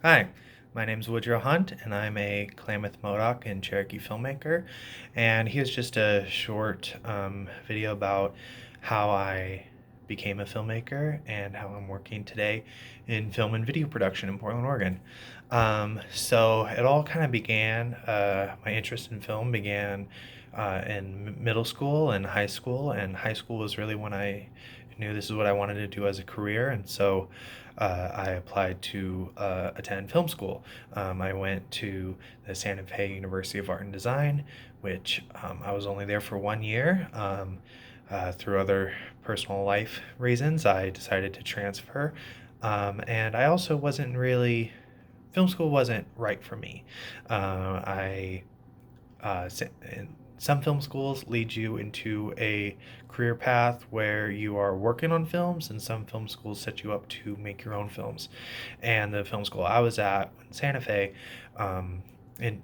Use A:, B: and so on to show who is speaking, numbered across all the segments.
A: Hi, my name's Woodrow Hunt, and I'm a Klamath Modoc and Cherokee filmmaker. And here's just a short video about how I became a filmmaker and how I'm working today in film and video production in Portland, Oregon. So it all kind of began, my interest in film began in middle school and high school. And high school was really when I knew this is what I wanted to do as a career. And so I applied to attend film school. I went to the Santa Fe University of Art and Design, which I was only there for 1 year. Through other personal life reasons, I decided to transfer. And I also wasn't really, film school wasn't right for me. I uh, some film schools lead you into a career path where you are working on films, and some film schools set you up to make your own films. And the film school I was at in Santa Fe um, in,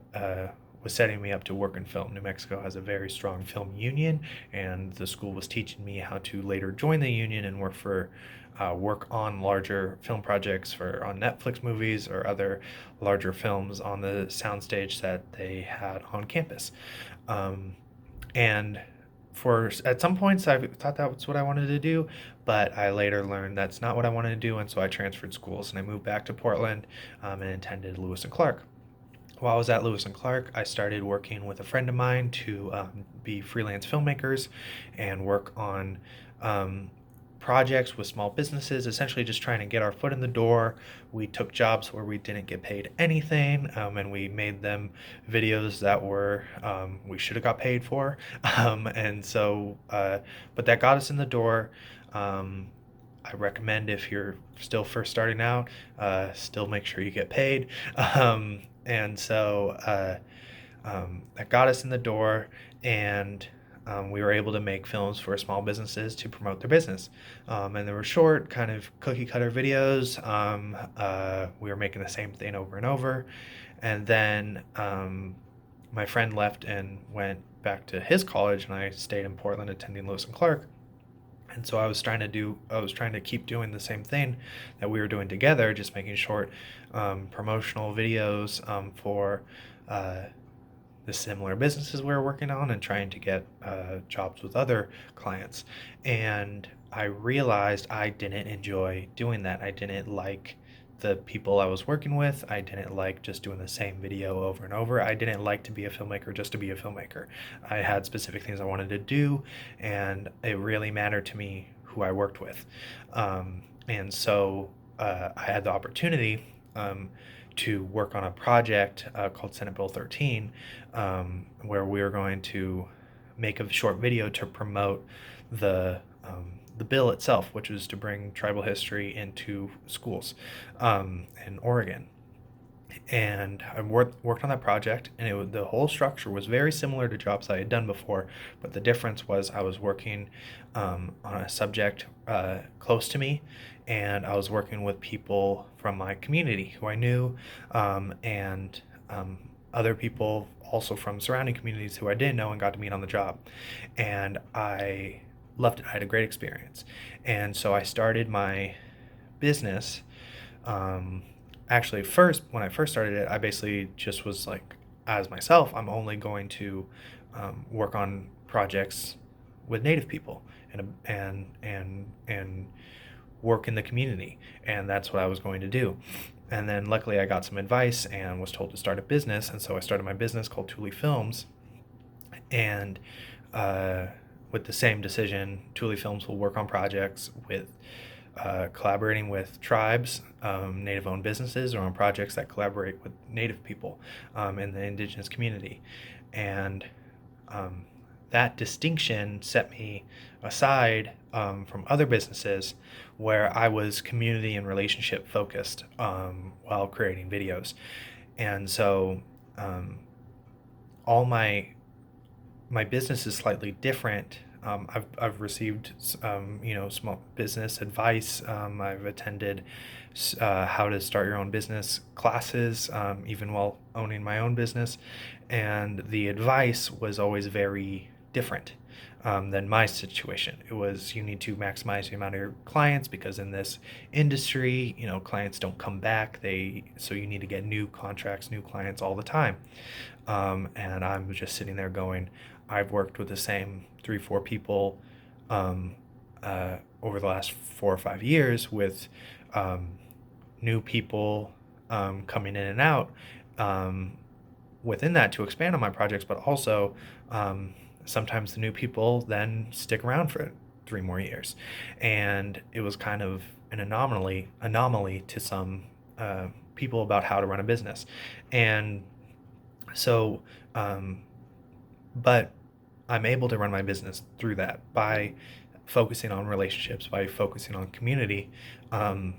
A: was setting me up to work in film. New Mexico has a very strong film union, and the school was teaching me how to later join the union and work on larger film projects for on Netflix movies or other larger films on the soundstage that they had on campus. Um, and for at some points, I thought that was what I wanted to do, but I later learned that's not what I wanted to do, and so I transferred schools and I moved back to Portland and attended Lewis and Clark. While I was at Lewis and Clark, I started working with a friend of mine to be freelance filmmakers and work on um, projects with small businesses, essentially just trying to get our foot in the door. We took jobs where we didn't get paid anything, and we made them videos that were we should have got paid for. But that got us in the door. Um, I recommend if you're still first starting out, still make sure you get paid. And so That got us in the door, and we were able to make films for small businesses to promote their business. And they were short, kind of cookie cutter videos. We were making the same thing over and over. And then my friend left and went back to his college, and I stayed in Portland attending Lewis and Clark. And so I was trying to keep doing the same thing that we were doing together, just making short promotional videos for uh, the similar businesses we were working on and trying to get jobs with other clients. And I realized I didn't enjoy doing that. I didn't like the people I was working with. I didn't like just doing the same video over and over. I didn't like to be a filmmaker just to be a filmmaker. I had specific things I wanted to do, and it really mattered to me who I worked with. I had the opportunity to work on a project called Senate Bill 13, where we were going to make a short video to promote the bill itself, which was to bring tribal history into schools in Oregon. And I worked on that project, and the whole structure was very similar to jobs I had done before, but the difference was I was working on a subject close to me, and I was working with people from my community who I knew, and other people also from surrounding communities who I didn't know and got to meet on the job. And I loved it. I had a great experience. And so I started my business. Actually, first, when I first started it, I basically just was like, as myself, I'm only going to work on projects with Native people and work in the community, and that's what I was going to do. And then luckily, I got some advice and was told to start a business, and so I started my business called Thule Films. And uh, with the same decision, Thule Films will work on projects with collaborating with tribes, Native-owned businesses, or on projects that collaborate with Native people in the indigenous community. And um, that distinction set me aside from other businesses where I was community and relationship focused while creating videos. And so um, all my business is slightly different. I've received small business advice. I've attended how to start your own business classes, even while owning my own business, and the advice was always very different. than my situation. It was, you need to maximize the amount of your clients, because in this industry, clients don't come back. So you need to get new contracts, new clients all the time. And I'm just sitting there going, I've worked with the same 3, 4 people um, over the last 4 or 5 years, with new people coming in and out um, within that to expand on my projects, but also sometimes the new people then stick around for 3 more years. And it was kind of an anomaly to some people about how to run a business. And so, but I'm able to run my business through that by focusing on relationships, by focusing on community. Um,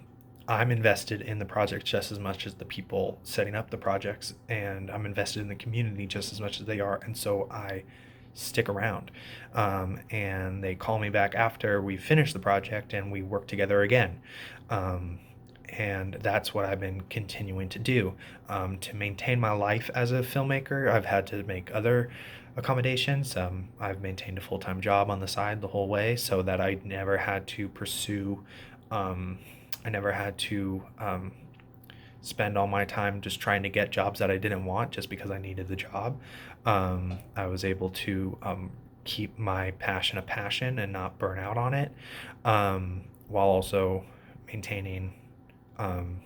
A: I'm invested in the project just as much as the people setting up the projects, and I'm invested in the community just as much as they are. And so I stick around. And they call me back after we finish the project and we work together again. Um, and that's what I've been continuing to do. To maintain my life as a filmmaker, I've had to make other accommodations. I've maintained a full-time job on the side the whole way, so that I never had to pursue, I never had to spend all my time just trying to get jobs that I didn't want just because I needed the job. I was able to keep my passion a passion and not burn out on it, while also maintaining um,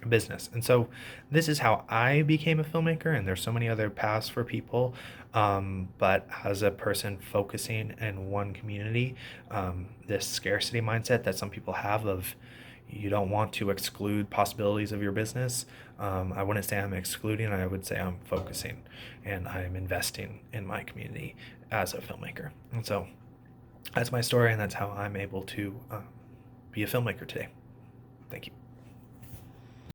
A: a business. And so this is how I became a filmmaker, and there's so many other paths for people. But as a person focusing in one community, this scarcity mindset that some people have of, you don't want to exclude possibilities of your business. I wouldn't say I'm excluding, I would say I'm focusing, and I'm investing in my community as a filmmaker. And so that's my story, and that's how I'm able to be a filmmaker today. Thank you.